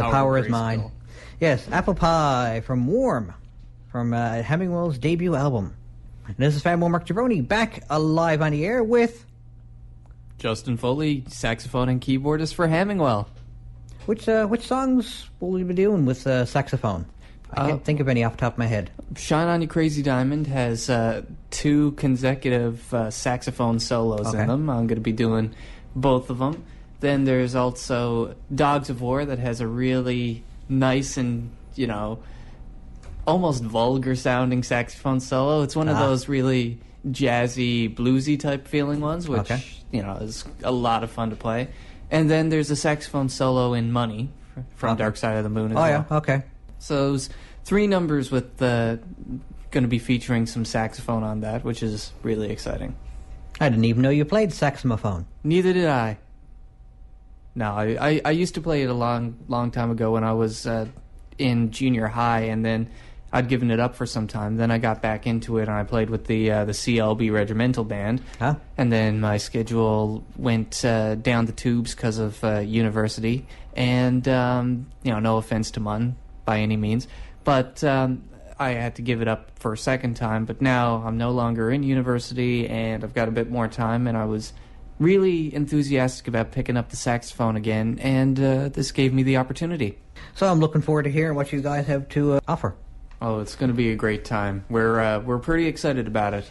The Power Is Mine. Yes, Apple Pie from Warm, from Hemingwell's debut album. And this is Fanboy Mark Gibroni, back alive on the air with... Justin Foley, saxophone and keyboardist for Hemingwell. Which songs will we be doing with saxophone? I can't think of any off the top of my head. Shine On You Crazy Diamond has 2 consecutive saxophone solos in them. I'm going to be doing both of them. Then there's also Dogs of War that has a really nice and, almost vulgar-sounding saxophone solo. It's one of those really jazzy, bluesy type feeling ones, which, is a lot of fun to play. And then there's a saxophone solo in Money from Dark Side of the Moon as well. Oh, yeah, okay. So those 3 numbers with going to be featuring some saxophone on that, which is really exciting. I didn't even know you played saxophone. Neither did I. No, I used to play it a long time ago when I was in junior high, and then I'd given it up for some time. Then I got back into it, and I played with the CLB Regimental Band. Huh? And then my schedule went down the tubes because of university. And, no offense to Munn by any means. But I had to give it up for a second time. But now I'm no longer in university, and I've got a bit more time, and I was really enthusiastic about picking up the saxophone again, and this gave me the opportunity. So I'm looking forward to hearing what you guys have to offer. Oh, it's going to be a great time. We're pretty excited about it.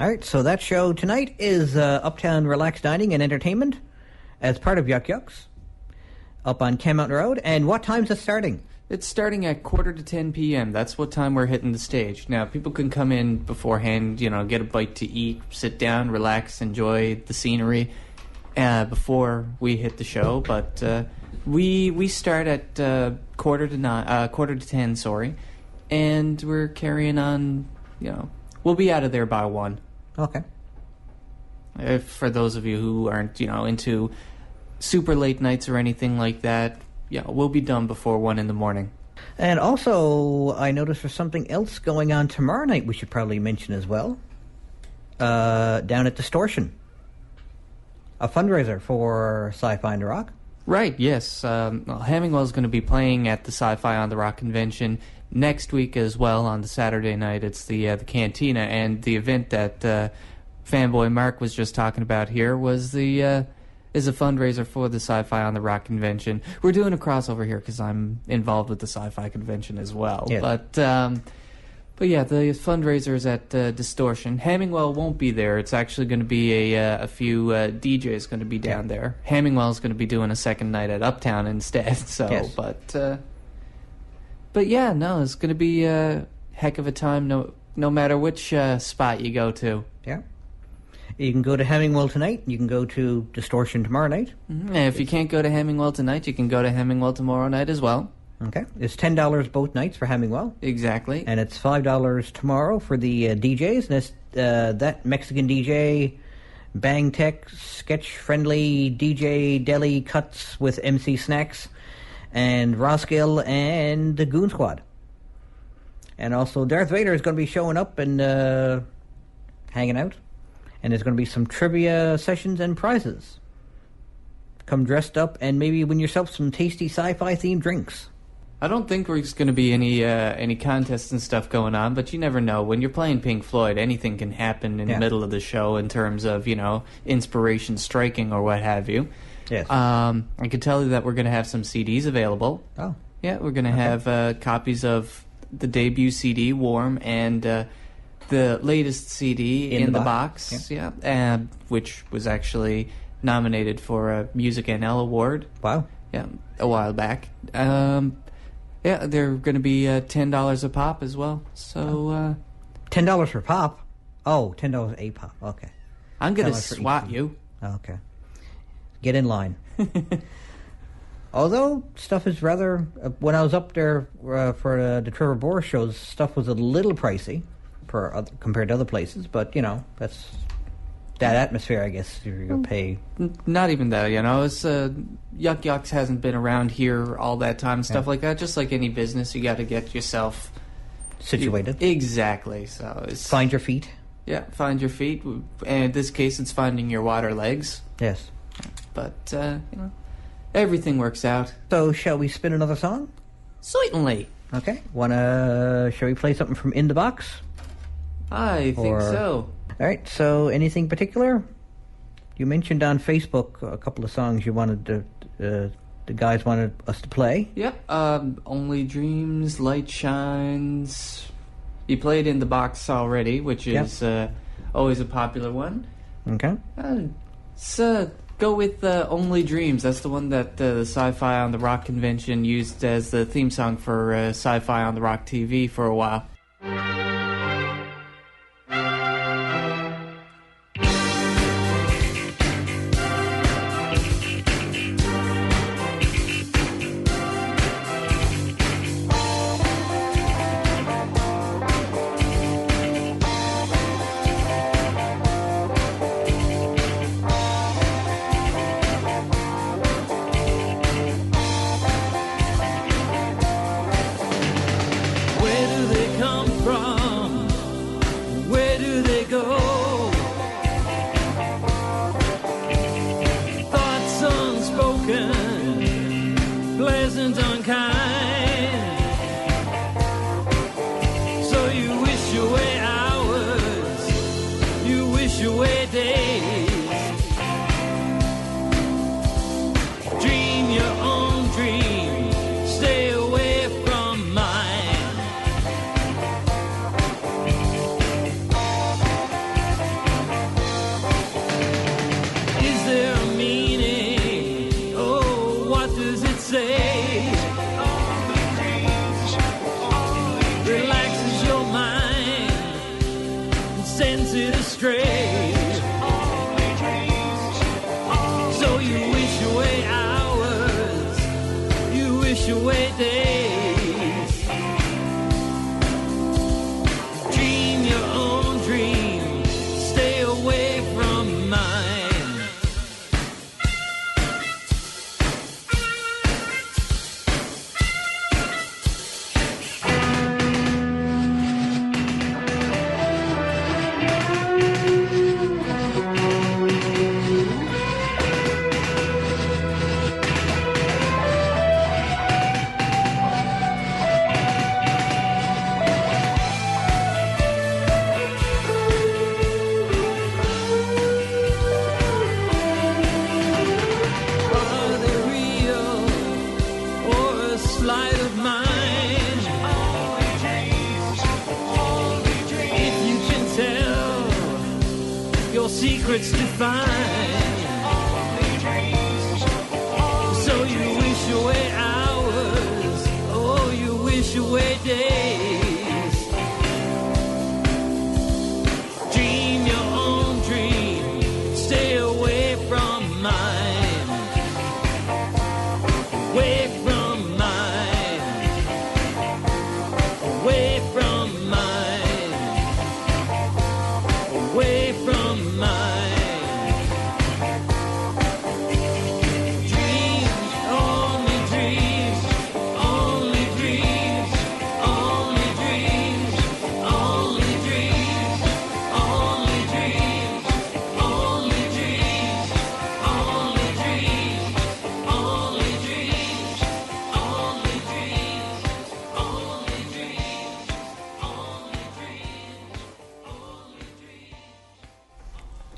All right, so that show tonight is Uptown Relaxed Dining and Entertainment as part of Yuck Yucks up on Ken Mountain Road. And what time's it starting? It's starting at 9:45 p.m. That's what time we're hitting the stage. Now, people can come in beforehand, get a bite to eat, sit down, relax, enjoy the scenery before we hit the show. But we start at 9:45, sorry, and we're carrying on. We'll be out of there by 1. Okay. For those of you who aren't, into super late nights or anything like that. Yeah, we'll be done before 1 in the morning. And also, I noticed there's something else going on tomorrow night we should probably mention as well. Down at Distortion. A fundraiser for Sci-Fi on the Rock. Right, yes. Hemingwell's going to be playing at the Sci-Fi on the Rock convention next week as well on the Saturday night. It's the Cantina, and the event that Fanboy Mark was just talking about here was is a fundraiser for the Sci-Fi on the Rock convention. We're doing a crossover here because I'm involved with the Sci-Fi convention as well. Yes. But yeah, the fundraiser is at Distortion. Hemingwell won't be there. It's actually going to be a few DJs going to be down there. Hemingwell's going to be doing a second night at Uptown instead. So, yes. But yeah, no, it's going to be a heck of a time. No matter which spot you go to. Yeah. You can go to Hemingwell tonight. You can go to Distortion tomorrow night. Mm-hmm. And if you can't go to Hemingwell tonight, you can go to Hemingwell tomorrow night as well. Okay. It's $10 both nights for Hemingwell. Exactly. And it's $5 tomorrow for the DJs. And it's that Mexican DJ, Bang Tech, sketch-friendly DJ deli cuts with MC Snacks, and Roskill and the Goon Squad. And also Darth Vader is going to be showing up and hanging out. And there's going to be some trivia sessions and prizes. Come dressed up and maybe win yourself some tasty sci-fi themed drinks. I don't think there's going to be any contests and stuff going on, but you never know. When you're playing Pink Floyd, anything can happen in the middle of the show in terms of, inspiration striking or what have you. Yes. I can tell you that we're going to have some CDs available. Oh. Yeah, we're going to have copies of the debut CD, Warm, and the latest CD in the box, which was actually nominated for a Music NL award. Wow. Yeah, a while back. They're going to be $10 a pop as well. So $10 for pop? Oh, $10 a pop. Okay. I'm going to swat you. Okay. Get in line. Although stuff is rather... when I was up there for the Trevor Bohr shows, stuff was a little pricey compared to other places, but that's that atmosphere, I guess. You're gonna pay. Not even that, It's Yuck Yucks hasn't been around here all that time, stuff like that. Just like any business, you got to get yourself situated. Exactly. So find your feet. Yeah, find your feet. And in this case, it's finding your water legs. Yes. But everything works out. So, shall we spin another song? Certainly. Okay. Shall we play something from In the Box? I think so. All right. So, anything particular? You mentioned on Facebook a couple of songs you wanted the guys wanted us to play. Yep. Only Dreams, Light Shines. You played In the Box already, which is always a popular one. Okay. So go with Only Dreams. That's the one that the Sci-Fi on the Rock convention used as the theme song for Sci-Fi on the Rock TV for a while. Secrets to find. So you wish away hours, oh, you wish away days. Dream your own dream, stay away from mine. Away from mine. Away from mine. Away from mine.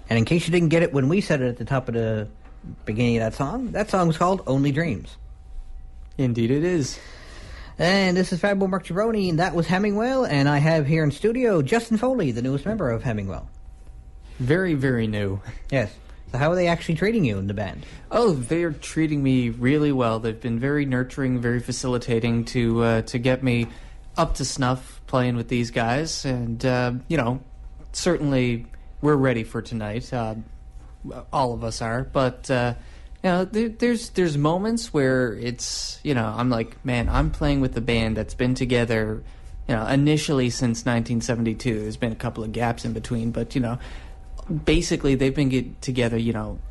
And in case you didn't get it when we said it at the top of the beginning of that song was called Only Dreams. Indeed it is. And this is Fabio Mark Gironi, and that was Hemingwell, and I have here in studio Justin Foley, the newest member of Hemingwell. Very, very new. Yes. So how are they actually treating you in the band? Oh, they are treating me really well. They've been very nurturing, very facilitating to get me up to snuff playing with these guys. And, certainly we're ready for tonight. All of us are. But, there's moments where it's, I'm like, man, I'm playing with a band that's been together, initially since 1972. There's been a couple of gaps in between, but, basically they've been together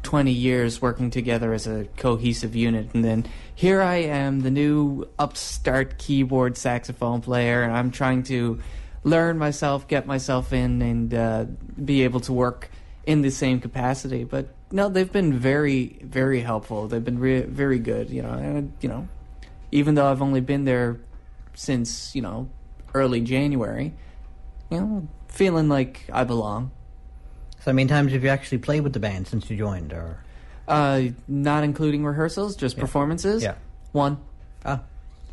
20 years working together as a cohesive unit, and then here I am, the new upstart keyboard saxophone player, and I'm trying to learn myself, get myself in, and be able to work in the same capacity. But No, they've been very, very helpful. They've been very good, and, even though I've only been there since, early January, feeling like I belong. So how many times have you actually played with the band since you joined, or? Not including rehearsals, just performances. Yeah. One. Ah.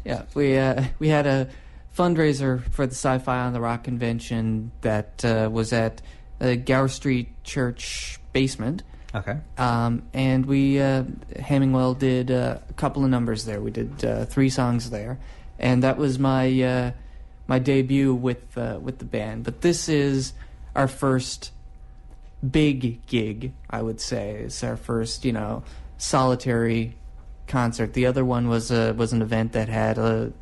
Yeah, we had a fundraiser for the Sci-Fi on the Rock convention that was at Gower Street Church basement. Okay. And we Hemingwell did a couple of numbers there. We did 3 songs there, and that was my my debut with the band. But this is our first big gig, I would say. It's our first, solitary concert. The other one was an event that had a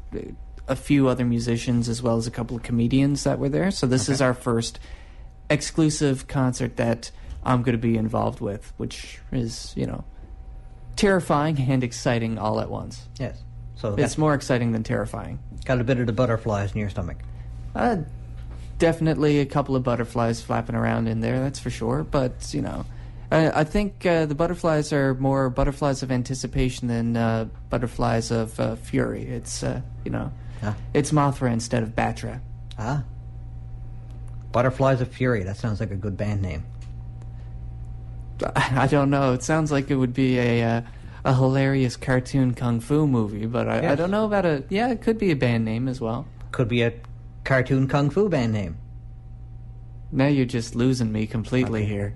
few other musicians as well as a couple of comedians that were there. So this is our first exclusive concert that I'm going to be involved with, which is, terrifying and exciting all at once. Yes. So It's more exciting than terrifying. got a bit of the butterflies in your stomach. Definitely a couple of butterflies flapping around in there, that's for sure. But, I think the butterflies are more butterflies of anticipation than butterflies of fury. It's, it's Mothra instead of Batra. Ah. Butterflies of Fury. That sounds like a good band name. I don't know. It sounds like it would be a hilarious cartoon kung fu movie, but I don't know about it could be a band name as well. Could be a cartoon kung fu band name. Now you're just losing me completely here.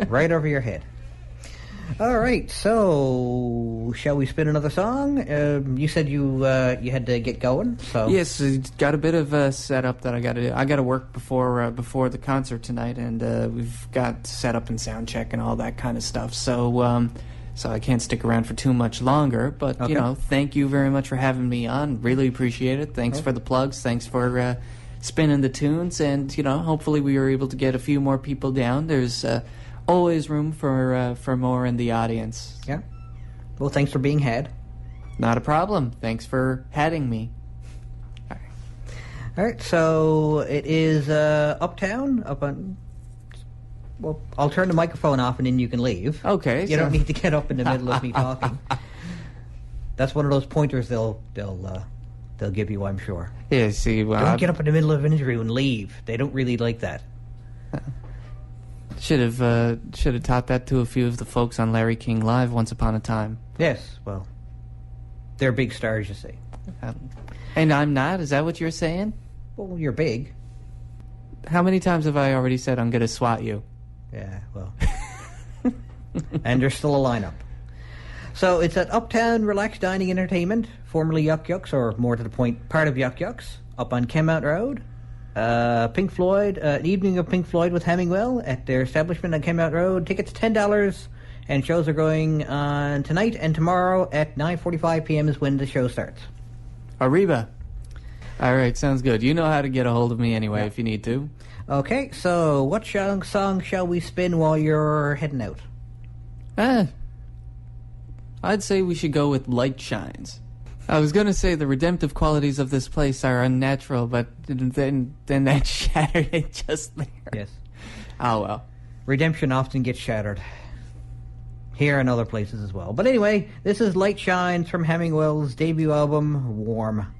Right over your head. All right, so shall we spin another song? You said you had to get going, so Yes, got a bit of a setup that I got to do. I got to work before the concert tonight, and we've got setup and sound check and all that kind of stuff. So so I can't stick around for too much longer. But Okay. thank you very much for having me on. Really appreciate it. Thanks for the plugs. Thanks for spinning the tunes, and hopefully we were able to get a few more people down. There's always room for more in the audience. yeah. Well, thanks for being had. Not a problem. Thanks for having me. All right, so it is Uptown up on. Well, I'll turn the microphone off and then you can leave. Okay. You don't need to get up in the middle of me talking. That's one of those pointers they'll give you, I'm sure. Yeah. See, well, Don't get up in the middle of an interview and leave. They don't really like that. Should have taught that to a few of the folks on Larry King Live once upon a time. Yes, well, they're big stars, you see. And I'm not? Is that what you're saying? Well, you're big. How many times have I already said I'm going to swat you? Yeah, well. And there's still a lineup. So it's at Uptown Relaxed Dining Entertainment, formerly Yuck Yucks, or more to the point, part of Yuck Yucks, up on Kenmount Road. Pink Floyd, an evening of Pink Floyd with Hemingwell at their establishment on Kenmount Road. Tickets $10, and shows are going on tonight and tomorrow at 9:45 p.m. is when the show starts. Arriba. All right, sounds good. You know how to get a hold of me anyway if you need to. Okay, so what song shall we spin while you're heading out? I'd say we should go with Light Shines. I was going to say the redemptive qualities of this place are unnatural, but then that shattered it just there. Yes. Oh, well. Redemption often gets shattered. Here and other places as well. But anyway, this is Light Shines from Hemingwell's debut album, Warm.